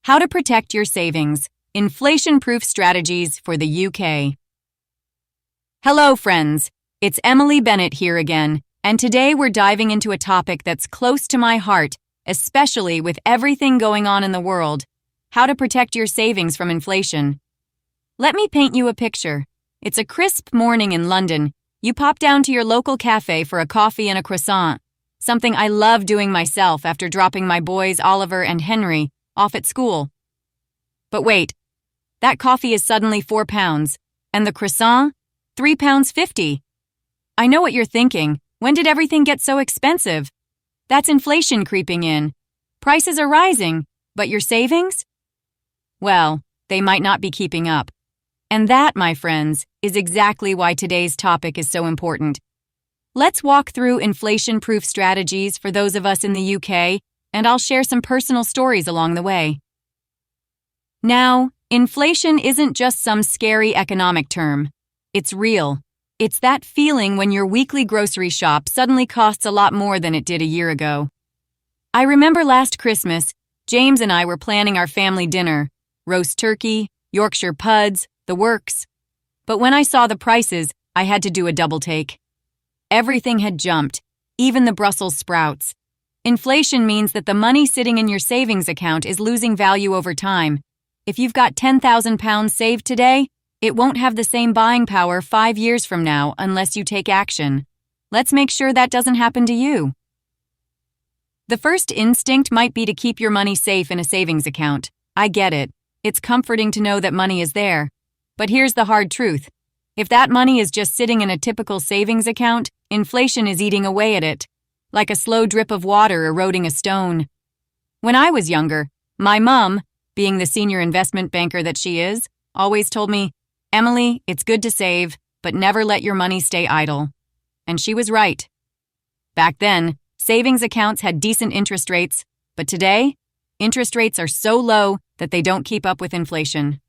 How to protect your savings. Inflation-proof strategies for the UK. Hello, friends. It's Emily Bennett here again, and today we're diving into a topic that's close to my heart, especially with everything going on in the world: how to protect your savings from inflation. Let me paint you a picture. It's a crisp morning in London. You pop down to your local cafe for a coffee and a croissant, something I love doing myself after dropping my boys Oliver and Henry off at school. But wait, that coffee is suddenly £4, and the croissant, £3.50. I know what you're thinking. When did everything get so expensive? That's inflation creeping in. Prices are rising, but your savings? Well, they might not be keeping up. And that, my friends, is exactly why today's topic is so important. Let's walk through inflation-proof strategies for those of us in the UK, and I'll share some personal stories along the way. Now, inflation isn't just some scary economic term. It's real. It's that feeling when your weekly grocery shop suddenly costs a lot more than it did a year ago. I remember last Christmas, James and I were planning our family dinner: roast turkey, Yorkshire puds, the works. But when I saw the prices, I had to do a double take. Everything had jumped, even the Brussels sprouts. Inflation means that the money sitting in your savings account is losing value over time. If you've got £10,000 saved today, it won't have the same buying power 5 years from now unless you take action. Let's make sure that doesn't happen to you. The first instinct might be to keep your money safe in a savings account. I get it. It's comforting to know that money is there. But here's the hard truth. If that money is just sitting in a typical savings account, inflation is eating away at it, like a slow drip of water eroding a stone. When I was younger, my mom, being the senior investment banker that she is, always told me, "Emily, it's good to save, but never let your money stay idle." And she was right. Back then, savings accounts had decent interest rates, but today, interest rates are so low that they don't keep up with inflation.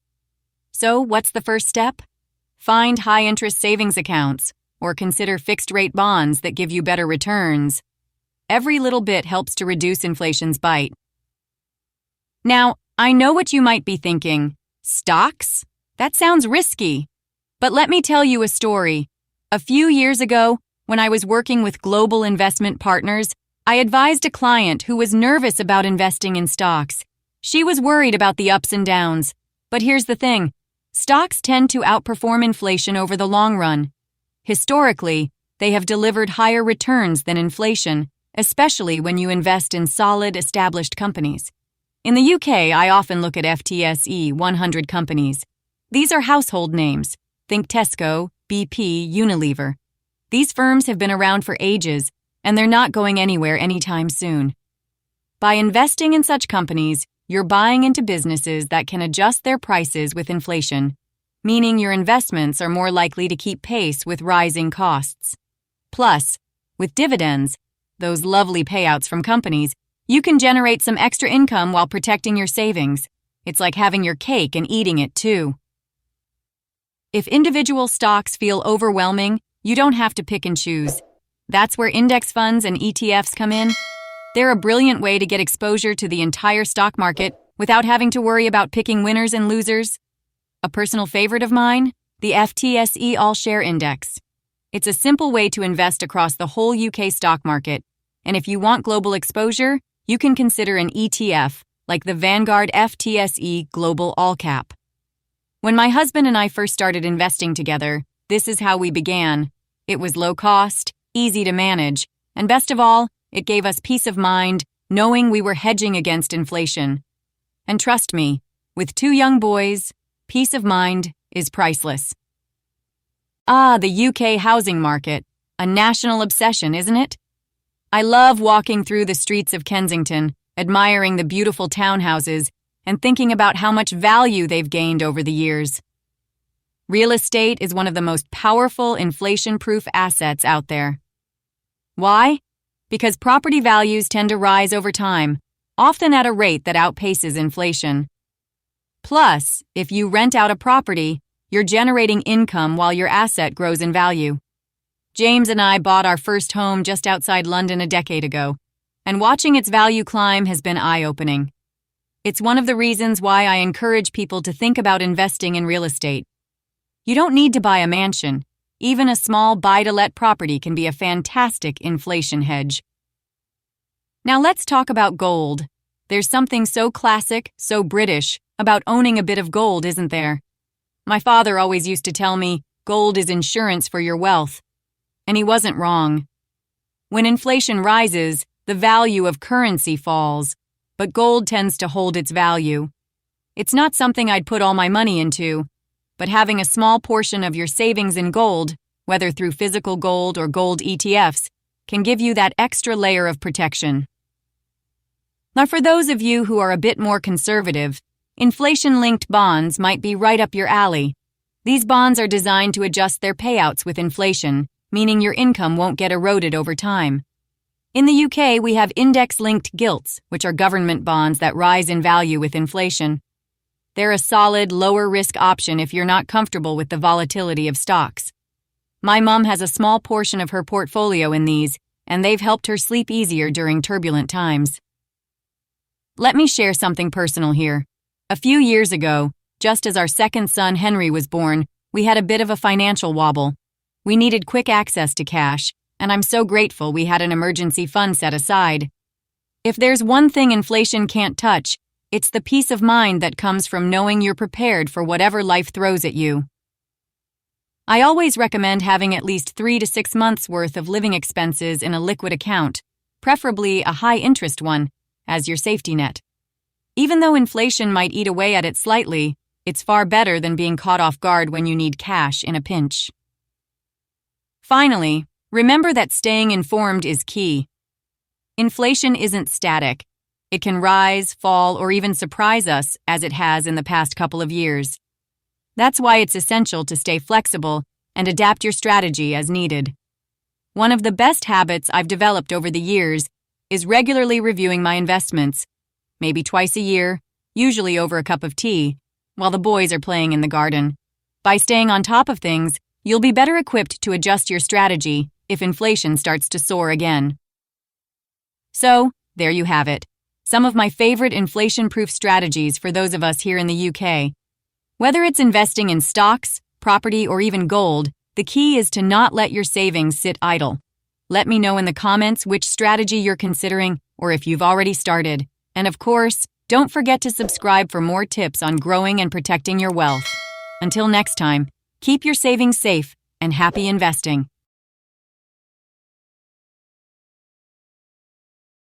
So, what's the first step? Find high-interest savings accounts, or consider fixed-rate bonds that give you better returns. Every little bit helps to reduce inflation's bite. Now, I know what you might be thinking. Stocks? That sounds risky. But let me tell you a story. A few years ago, when I was working with global investment partners, I advised a client who was nervous about investing in stocks. She was worried about the ups and downs. But here's the thing. Stocks tend to outperform inflation over the long run. Historically, they have delivered higher returns than inflation, especially when you invest in solid, established companies. In the UK, I often look at FTSE 100 companies. These are household names. Think Tesco, BP, Unilever. These firms have been around for ages, and they're not going anywhere anytime soon. By investing in such companies, you're buying into businesses that can adjust their prices with inflation, meaning your investments are more likely to keep pace with rising costs. Plus, with dividends, those lovely payouts from companies, you can generate some extra income while protecting your savings. It's like having your cake and eating it too. If individual stocks feel overwhelming, you don't have to pick and choose. That's where index funds and ETFs come in. They're a brilliant way to get exposure to the entire stock market without having to worry about picking winners and losers. A personal favorite of mine, the FTSE All-Share Index. It's a simple way to invest across the whole UK stock market, and if you want global exposure, you can consider an ETF like the Vanguard FTSE Global All Cap. When my husband and I first started investing together, this is how we began. It was low cost, easy to manage, and best of all, it gave us peace of mind knowing we were hedging against inflation. And trust me, with 2 young boys, peace of mind is priceless. The UK housing market, a national obsession, isn't it? I love walking through the streets of Kensington, admiring the beautiful townhouses, and thinking about how much value they've gained over the years. Real estate is one of the most powerful inflation-proof assets out there. Why? Because property values tend to rise over time, often at a rate that outpaces inflation. Plus, if you rent out a property, you're generating income while your asset grows in value. James and I bought our first home just outside London a decade ago, and watching its value climb has been eye-opening. It's one of the reasons why I encourage people to think about investing in real estate. You don't need to buy a mansion. Even a small buy-to-let property can be a fantastic inflation hedge. Now let's talk about gold. There's something so classic, so British, about owning a bit of gold, isn't there? My father always used to tell me, gold is insurance for your wealth. And he wasn't wrong. When inflation rises, the value of currency falls, but gold tends to hold its value. It's not something I'd put all my money into, but having a small portion of your savings in gold, whether through physical gold or gold ETFs, can give you that extra layer of protection. Now, for those of you who are a bit more conservative, inflation-linked bonds might be right up your alley. These bonds are designed to adjust their payouts with inflation, meaning your income won't get eroded over time. In the UK, we have index-linked gilts, which are government bonds that rise in value with inflation. They're a solid, lower-risk option if you're not comfortable with the volatility of stocks. My mom has a small portion of her portfolio in these, and they've helped her sleep easier during turbulent times. Let me share something personal here. A few years ago, just as our second son Henry was born, we had a bit of a financial wobble. We needed quick access to cash, and I'm so grateful we had an emergency fund set aside. If there's one thing inflation can't touch, it's the peace of mind that comes from knowing you're prepared for whatever life throws at you. I always recommend having at least 3 to 6 months' worth of living expenses in a liquid account, preferably a high-interest one, as your safety net. Even though inflation might eat away at it slightly, it's far better than being caught off guard when you need cash in a pinch. Finally, remember that staying informed is key. Inflation isn't static. It can rise, fall, or even surprise us, as it has in the past couple of years. That's why it's essential to stay flexible and adapt your strategy as needed. One of the best habits I've developed over the years is regularly reviewing my investments, maybe twice a year, usually over a cup of tea, while the boys are playing in the garden. By staying on top of things, you'll be better equipped to adjust your strategy if inflation starts to soar again. So, there you have it. Some of my favorite inflation-proof strategies for those of us here in the UK. Whether it's investing in stocks, property, or even gold, the key is to not let your savings sit idle. Let me know in the comments which strategy you're considering or if you've already started. And of course, don't forget to subscribe for more tips on growing and protecting your wealth. Until next time, keep your savings safe and happy investing.